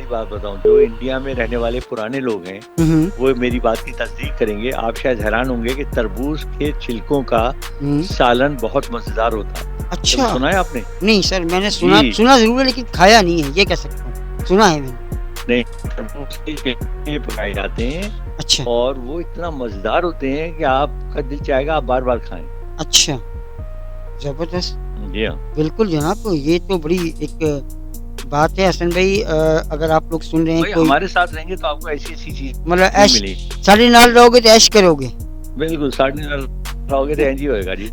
बात बताऊँ, जो इंडिया में रहने वाले पुराने लोग हैं, हुँ, वो मेरी बात की तस्दीक करेंगे। आप शायद हैरान होंगे कि तरबूज के छिलकों का हुँ। सालन बहुत मज़ेदार होता है। कभी अच्छा, सुना है आपने? नहीं सर मैंने सुना जी, सुना ज़रूर है लेकिन खाया नहीं है, ये कह सकता हूँ। सुना है मैंने। नहीं, तरबूज के छिलके पकाए जाते हैं अच्छा, और वो इतना मज़ेदार होते हैं कि आपका दिल चाहेगा आप बार-बार खाएँ। अच्छा, ज़बरदस्त। जी हाँ। बिल्कुल जनाब, ये तो बड़ी एक बात है हसन भाई, अगर आप लोग सुन रहे हैं भाई कोई हमारे साथ रहेंगे तो आपको ऐसी-ऐसी मतलब चीज़ें ऐश मिलेंगी। साढ़े नाल रहोगे तो ऐश करोगे। बिल्कुल, साढ़े 9 खाओगे तो इंज ही होएगा जी।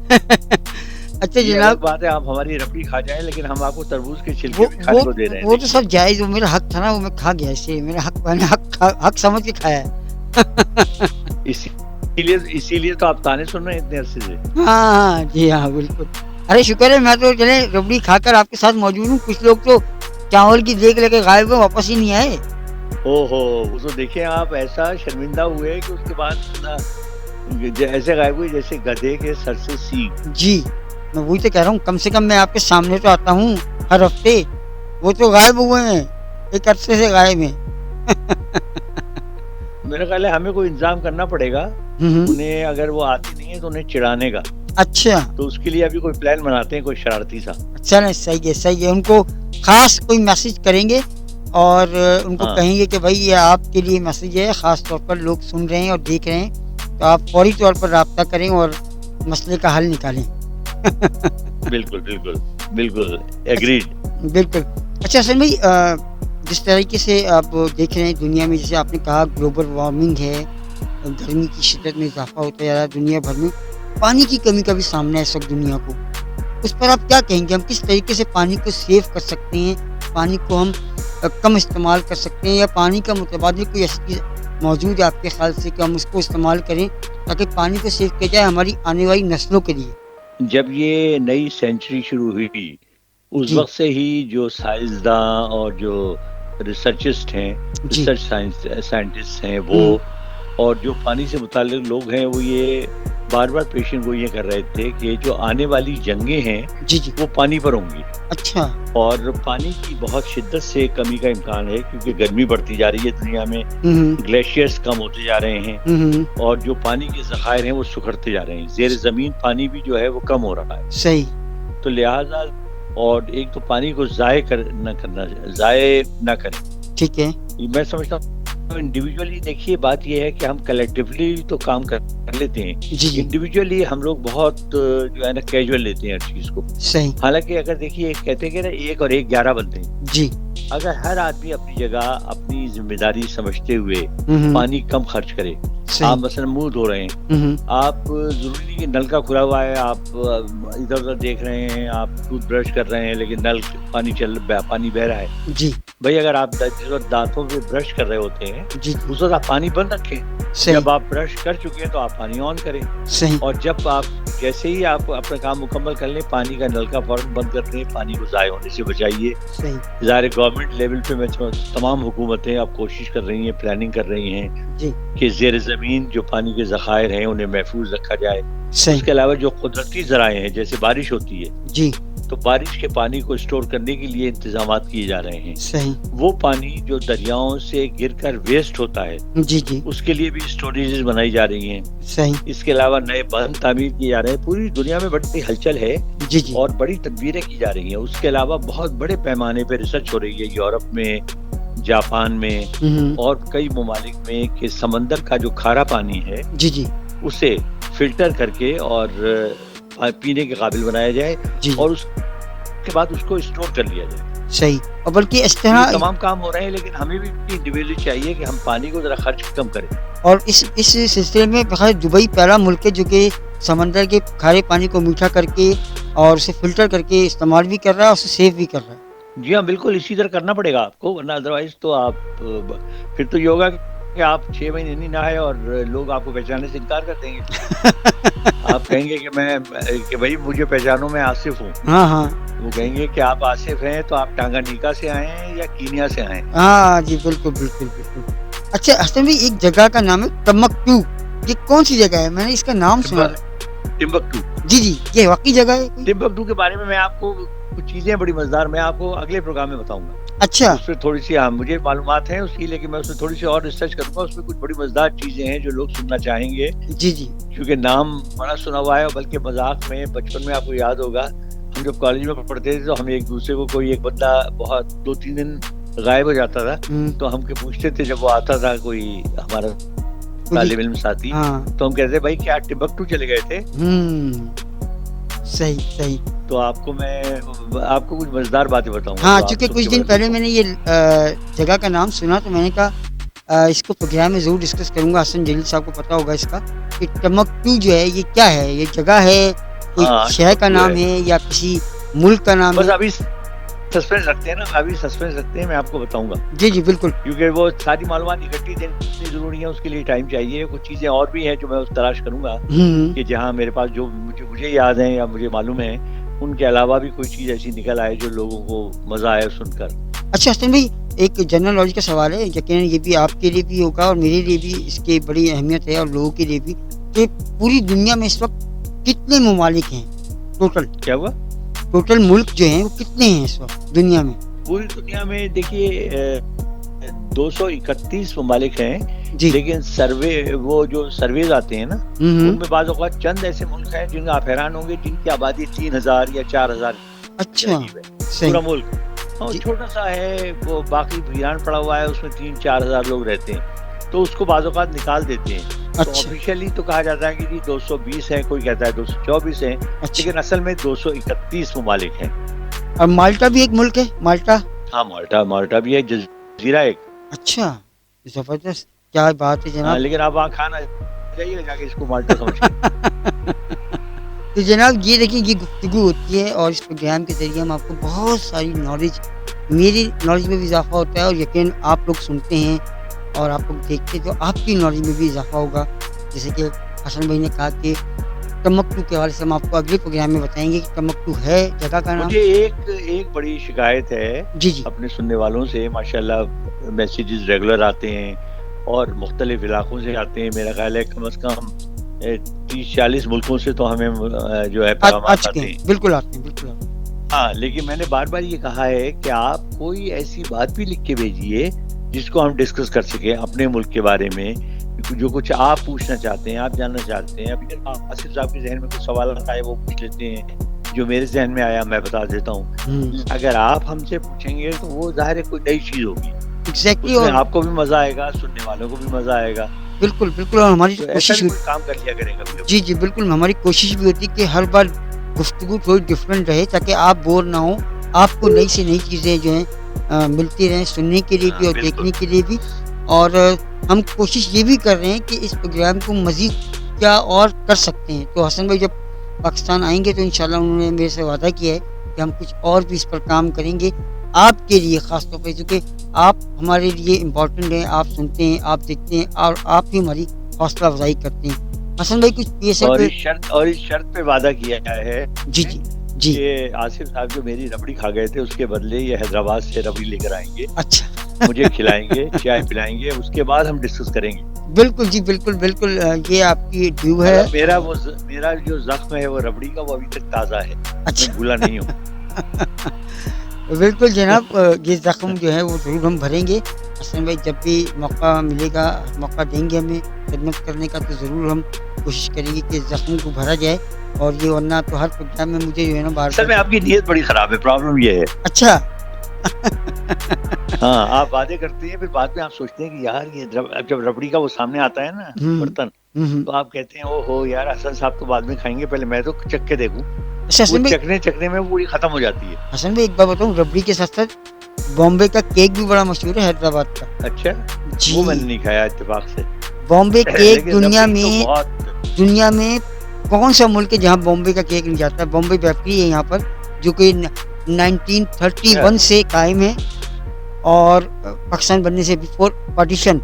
अच्छा ये अलग जनाब, बात है आप हमारी रबड़ी खा जाएँ लेकिन हम आपको तरबूज के वो छिलके भी वो खाने को दे रहे हैं, वो तो देखिए। सब जायज़, वो मेरा हक था ना, वो मैं खा गया इसलिए मेरा हक, मैंने हक समझ के खाया है। इसीलिए तो आप ताने सुन रहे हैं इतने अरसे से। हाँ, हाँ, जी हाँ, बिल्कुल। अरे शुक्र है मैं तो चले रबड़ी खाकर आपके साथ मौजूद हूँ, कुछ लोग तो चावल की देग लेके गायब हुए, वापस ही नहीं आए। ओहो! वो तो देखें आप ऐसा शर्मिंदा हुए कि उसके बाद ना ज ऐसे गायब हुए जैसे गधे के सर से सींग। जी, मैं वही तो कह रहा हूँ, कम से कम मैं आपके सामने तो आता हूँ हर हफ्ते, वो तो गायब हुए हैं, एक अरसे से गायब हैं। मेरा ख़्याल है हमें कोई इंतज़ाम करना पड़ेगा, हुँ, हुँ। उन्हें अगर वो आती नहीं है तो उन्हें चिढ़ाने का। अच्छा, तो उसके लिए अभी कोई प्लान बनाते हैं कोई शरारती सा। चलें सही है, उनको ख़ास कोई मैसेज करेंगे और उनको हाँ, कहेंगे कि भई ये आपके लिए मैसेज है, ख़ास तौर पर लोग सुन रहे हैं और देख रहे हैं, तो आप फ़ौरी तौर पर राब्ता करें और मसले का हल निकालें। बिल्कुल, बिल्कुल, बिल्कुल, अच्छा, एग्रीड। बिल्कुल। अच्छा हसन भाई, जिस तरीके से आप देख रहे हैं दुनिया में, जैसे आपने कहा ग्लोबल वार्मिंग है, गर्मी की शिद्दत में इज़ाफ़ा होता जा रहा है दुनिया भर में, पानी की कमी का भी सामना है इस वक़्त दुनिया को। उस पर आप क्या कहेंगे? हम किस तरीके से पानी को सेव कर सकते हैं? पानी को हम कम इस्तेमाल कर सकते हैं या पानी का मुतबादिल कोई ऐसी चीज़ मौजूद है आपके ख़्याल से कि हम उसको इस्तेमाल करें ताकि पानी को सेव किया जाए हमारी आने वाली नस्लों के लिए? जब ये नई सेंचुरी शुरू हुई, उस जी, वक़्त से ही जो साइंसदाँ और जो रिसर्चिस्ट हैं, जी। रिसर्च साइंटिस्ट हैं वो हुँ। और जो पानी से मुताल्लिक़ लोग हैं, वो ये बार-बार पेशन गोइयाँ ये कर रहे थे कि जो आने वाली जंगें हैं, जी, जी। वो पानी पर होंगी अच्छा। और पानी की बहुत शिद्दत से कमी का इम्कान है क्योंकि गर्मी बढ़ती जा रही है दुनिया में, हुँ, हुँ। ग्लेशियर्स कम होते जा रहे हैं हुँ, हुँ। और जो पानी के ज़खायर हैं, वो सुखड़ते जा रहे हैं। ज़ेर ज़मीन पानी भी जो है, वो कम हो रहा है। सही। तो लिहाजा और एक तो पानी को ज़ाय ना करें। ठीक है। ये मैं समझता हूँ इंडिविजुअली देखिए बात ये है कि हम कलेक्टिवली तो काम कर लेते हैं। जी, जी। इंडिविजुअली हम लोग बहुत जो है ना कैजुअल लेते हैं हर चीज़ को। सही। हालाँकि अगर देखिए कहते हैं कि ना 1 और 1 11 बनते हैं। जी। अगर हर आदमी अपनी जगह अपनी ज़िम्मेदारी समझते हुए हुँ, हुँ। पानी कम खर्च करे। आप सही। मसलन मुँह धो रहे हैं, हुँ, हुँ। आप ज़रूरी नहीं कि नल का खुला हुआ है, आप इधर-उधर देख रहे हैं, आप टूथब्रश कर रहे हैं लेकिन पानी बह रहा है। जी, भई अगर आप जिस वक़्त दाँतों पे ब्रश कर रहे होते हैं, जी, जी। उस वक़्त आप पानी बंद रखें। सही, जब आप ब्रश कर चुके हैं तो आप पानी ऑन करें सही, और जब आप जैसे ही आप अपना काम मुकम्मल कर लें, पानी का नलका फ़ौरन बंद कर दें, पानी को ज़ाय होने से बचाइए। सही। ज़ाहिर है गवर्नमेंट लेवल पे मैं तमाम हुकूमतें अब कोशिश कर रही हैं, प्लानिंग कर रही हैं जी, कि ज़ेर ज़मीन जो पानी के ज़खायर हैं, उन्हें महफूज़ रखा जाए। सही। उसके अलावा जो कुदरती ज़राए हैं, जैसे बारिश होती है, जी, तो बारिश के पानी को स्टोर करने के लिए इंतज़ामात किए जा रहे हैं। सही। वो पानी जो दरियाओं से गिरकर वेस्ट होता है, जी, जी। उसके लिए भी स्टोरेजेस बनाई जा रही हैं। सही। इसके अलावा नए बांध तामीर किए जा रहे हैं। पूरी दुनिया में बड़ी हलचल है जी, जी। और बड़ी तदबीरें की जा रही हैं। उसके अलावा बहुत बड़े पैमाने पे रिसर्च हो रही है यूरोप में, जापान में हुँ, हुँ। और कई ममालिक में कि समंदर का जो खारा पानी है, जी, जी। उसे फ़िल्टर करके और पीने के काबिल बनाया जाए जी, जी। और उसके बाद उसको स्टोर कर लिया जाए। सही। और बल्कि इस ये तरह तमाम काम हो रहे हैं लेकिन हमें भी इंडिविजुअली चाहिए कि हम पानी को ज़रा खर्च कम करें। और इस सिलसिले में बख़ैर दुबई पहला मुल्क है जो कि समंदर के खारे पानी को मीठा करके और उसे फ़िल्टर करके इस्तेमाल भी कर रहा है और उसे सेव भी कर रहा है। जी हाँ, बिल्कुल इसी तरह करना पड़ेगा आपको वरना अदरवाइज़ तो आप फिर तो ये होगा कि आप 6 महीने नहीं नहाए और लोग आपको पहचानने से इनकार कर देंगे। आप कहेंगे कि भई मुझे पहचानो मैं आसिफ़ हूँ। हाँ, हाँ। वो कहेंगे कि आप आसिफ़ हैं तो आप टांगानीका से आए हैं या कीनिया से आए हैं? हाँ जी, बिल्कुल, बिल्कुल, बिल्कुल। अच्छा हसन भाई, एक जगह का नाम है टम्बकटू, ये कौन-सी जगह है? मैंने इसका नाम सुना था। टिम्बकटू। जी, जी, ये वाक़ई जगह है कोई? टिम्बकटू के बारे में मैं आपको कुछ चीज़ें बड़ी मज़ेदार मैं आपको अगले प्रोग्राम में बताऊँगा। अच्छा, उसमें थोड़ी-सी मुझे मालूमात है उसकी लेकिन मैं उसमें थोड़ी-सी और रिसर्च करूँगा, उसमें कुछ बड़ी मज़ेदार चीज़ें हैं जो लोग सुनना चाहेंगे। जी, जी। क्योंकि नाम बड़ा सुना हुआ है और बल्कि मज़ाक में बचपन में आपको याद होगा, हम जब कॉलेज में पढ़ते थे तो हम एक-दूसरे को कोई एक बंदा बहुत 2-3 दिन गायब हो जाता था, हुँ, तो हम के पूछते थे जब वो आता था कोई हमारा कुली तालिब इल्म साथी, हाँ, तो हम कहते भाई क्या टिम्बकटू चले गए थे? हुँ, सही, सही। तो आपको कुछ मज़ेदार बातें बताऊँगा हाँ, जो आप चूँकि सुन कुछ के दिन बड़े पहले खुश मैंने होंगे। ये जगह का नाम सुना तो मैंने कहा इसको प्रोग्राम में ज़रूर डिस्कस करूँगा, हसन जलील साहब को पता होगा इसका कि टमकटू जो है ये क्या है? ये जगह है, कोई हाँ, शहर का टिम्बकटू नाम है। है या किसी मुल्क का नाम बस है? अभी सस्पेंस रखते हैं ना, अभी सस्पेंस रखते हैं, मैं आपको बताऊँगा। जी, जी, बिल्कुल। क्योंकि वो सारी मालूमात इकट्ठी देनी ज़रूरी है, उसके लिए टाइम चाहिए। कुछ चीज़ें और भी हैं जो मैं उस तलाश करूँगा हुँ, कि जहाँ मेरे पास जो मुझे याद है या मुझे मालूम है, उनके अलावा भी कोई चीज़ ऐसी निकल आए जो लोगों को मज़ा आए सुनकर। अच्छा हसन भाई एक जनरल नॉलेज का सवाल है, यकीनन ये भी आपके लिए भी होगा और मेरे लिए भी इसकी बड़ी अहमियत है और लोगों के लिए भी कि पूरी दुनिया में इस वक़्त कितने ममालिक हैं टोटल? क्या हुआ? टोटल मुल्क जो हैं वो कितने हैं इस वक़्त दुनिया में? पूरी दुनिया में देखिए 231 ममालिक हैं, जी। लेकिन वो जो सर्वेज़ आते हैं ना, हुँ, हुँ। उनमें बाज़ औक़ात चंद ऐसे मुल्क हैं जिनका आप हैरान होंगे जिनकी आबादी 3000 या 4000 के अच्छा, करीब है, सही। पूरा मुल्क। और जी। छोटा-सा है, वो बाकी वीरान पड़ा हुआ है, उसमें 3-4 हज़ार लोग रहते हैं, तो उसको बाज़ औक़ात निकाल देते हैं। तो अच्छा, ऑफ़िशियली तो कहा जाता है कि जी 220 हैं, कोई कहता है 224 हैं, अच्छा। लेकिन असल में 231 ममालिक हैं। और माल्टा भी एक मुल्क है? माल्टा? हाँ, माल्टा भी है, जज़ीरा एक। अच्छा, ज़बरदस्त! क्या बात है हाँ, जनाब। लेकिन आप वहाँ खाना जाइएगा जाके इसको माल्टा समझ के। तो जनाब ये देखिए ये गुफ्तगू होती है और इस प्रोग्राम के ज़रिए हम आपको बहुत सारी नॉलेज मेरी नॉलेज में भी इज़ाफ़ा होता है और यकीनन आप लोग सुनते हैं और आप लोग देखते हैं तो आपकी नॉलेज में भी इज़ाफ़ा होगा। जैसे कि हसन भाई ने कहा कि टम्बकटू के हवाले से हम आपको अगले प्रोग्राम में बताएँगे कि टम्बकटू है जगह का नाम। मुझे एक बड़ी शिकायत है जी, जी। अपने सुनने वालों से, माशाल्लाह मैसेजेस रेगुलर आते हैं और मुख्तलिफ इलाकों से आते हैं। मेरा ख़्याल है कम से कम 30-40 मुल्कों से तो हमें जो है आ पैगामात चुके आते हैं। हैं। बिल्कुल आते हैं, बिल्कुल आते हैं। हाँ, लेकिन मैंने बार-बार ये कहा है कि आप कोई ऐसी बात भी लिख के भेजिए जिसको हम डिस्कस कर सकें अपने मुल्क के बारे में। जो कुछ आप पूछना चाहते हैं, आप जानना चाहते हैं। अभी आसिफ साहब के ज़हन में कुछ सवाल आए वो पूछ लेते हैं, जो मेरे ज़हन में आया मैं बता देता हूँ। हुँ, अगर आप हमसे पूछेंगे तो वो ज़ाहिर है कोई नई चीज़ होगी। एग्ज़ैक्टली उसमें और आपको भी मज़ा आएगा, सुनने वालों को भी मज़ा आएगा। बिल्कुल, बिल्कुल और हमारी तो ऐसा कोशिश भी कोई काम कर लिया करें कभी-कभी। जी, जी, बिल्कुल हमारी कोशिश भी होती है कि हर बार गुफ्तगू थोड़ी डिफरेंट रहे ताकि आप बोर ना हो। आपको नई से नई चीज़ें जो हैं मिलती रहें सुनने के लिए भी हाँ, और बिल्कुल। देखने के लिए भी। और हम कोशिश ये भी कर रहे हैं कि इस प्रोग्राम को मज़ीद क्या और कर सकते हैं। तो हसन भाई जब पाकिस्तान आएँगे तो इंशाल्लाह उन्होंने मेरे से वादा किया है कि हम कुछ और भी इस पर काम करेंगे। आपके लिए ख़ास तौर पे क्योंकि आप हमारे लिए इम्पोर्टेंट हैं, आप सुनते हैं, आप देखते हैं और आप भी हमारी हौसला अफ़ज़ाई करते हैं। हसन भाई कुछ पीएसएल और पे इस शर्त पे वादा किया गया है जी, जी, जी। कि आसिफ साहब जो मेरी रबड़ी खा गए थे उसके बदले ये हैदराबाद से रबड़ी लेकर आएँगे, अच्छा। मुझे खिलाएँगे, चाय पिलाएँगे, उसके बाद हम डिस्कस करेंगे। बिल्कुल जी, बिल्कुल, बिल्कुल ये आपकी ड्यू है। मतलब मेरा जो ज़ख्म है वो रबड़ी का वो अभी तक ताज़ा है, अच्छा। मैं भूला नहीं हूँ। बिल्कुल जनाब ये ज़ख्म जो है वो ज़रूर हम भरेंगे। हसन भाई जब भी मौका मिलेगा, मौका देंगे हमें खिदमत करने का तो ज़रूर हम कोशिश करेंगे कि ज़ख्म को भरा जाए और ये वरना तो हर प्रोग्राम में मुझे जो है ना असल में बार-बार आपकी नीयत बड़ी ख़राब है, प्रॉब्लम ये है। अच्छा। हाँ, आप वादे करते हैं फिर बाद में आप सोचते हैं कि यार ये जब रबड़ी का वो सामने आता है ना हुँ, बर्तन, हुँ, हुँ। तो आप कहते हैं ओहो यार हसन साहब तो बाद में खाएँगे, पहले मैं तो चख के देखूँ। अच्छा वो हसन भाई चखने में वो पूरी ख़त्म हो जाती है। हसन भाई एक बात बताऊँ रबड़ी के साथ-साथ बॉम्बे का केक भी बड़ा मशहूर है हैदराबाद का। अच्छा, जी। वो मैंने नहीं खाया इत्तेफ़ाक से। बॉम्बे केक लेकिन दुनिया रबड़ी तो में बहुत दुनिया में कौन-सा मुल्क है जहाँ बॉम्बे का केक नहीं जाता है? बॉम्बे बेकरी है यहाँ पर जो कि 1931 से कायम है और पाकिस्तान बनने से बिफोर पार्टीशन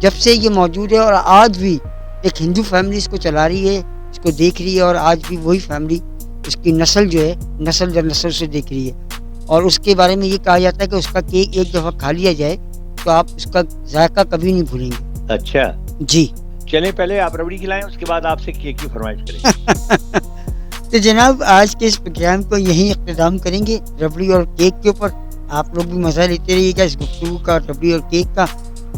जब से ये मौजूद है और आज भी एक हिंदू फैमिली इसको चला रही है, इसको देख रही है और आज भी वही फैमिली उसकी नस्ल जो है नस्ल दर नस्ल से देख रही है। और उसके बारे में ये कहा जाता है कि उसका केक एक दफ़ा खा लिया जाए तो आप उसका ज़ायक़ा कभी नहीं भूलेंगे। अच्छा, जी। चलें पहले आप रबड़ी खिलाएँ उसके बाद आपसे केक की फ़रमाइश करेंगे। तो जनाब आज के इस प्रोग्राम को यहीं इख्तिताम करेंगे रबड़ी और केक के ऊपर। आप लोग भी मज़ा लेते रहिएगा इस गुफ्तगू का, रबड़ी और केक का,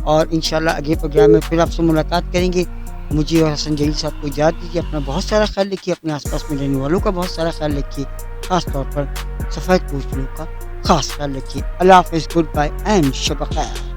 और इंशाल्लाह अगले प्रोग्राम में फिर आपसे मुलाकात करेंगे। मुझे और हसन जलील साहब को इजाज़त दीजिए। अपना बहुत सारा ख्याल रखिए, अपने आसपास में रहने वालों का बहुत सारा ख्याल रखिए, ख़ास तौर पर सफ़ेद पोस्ट लोगों का खास ख्याल रखिए। अल्लाह हाफ़िज़, गुड बाय एंड शब ख़ैर।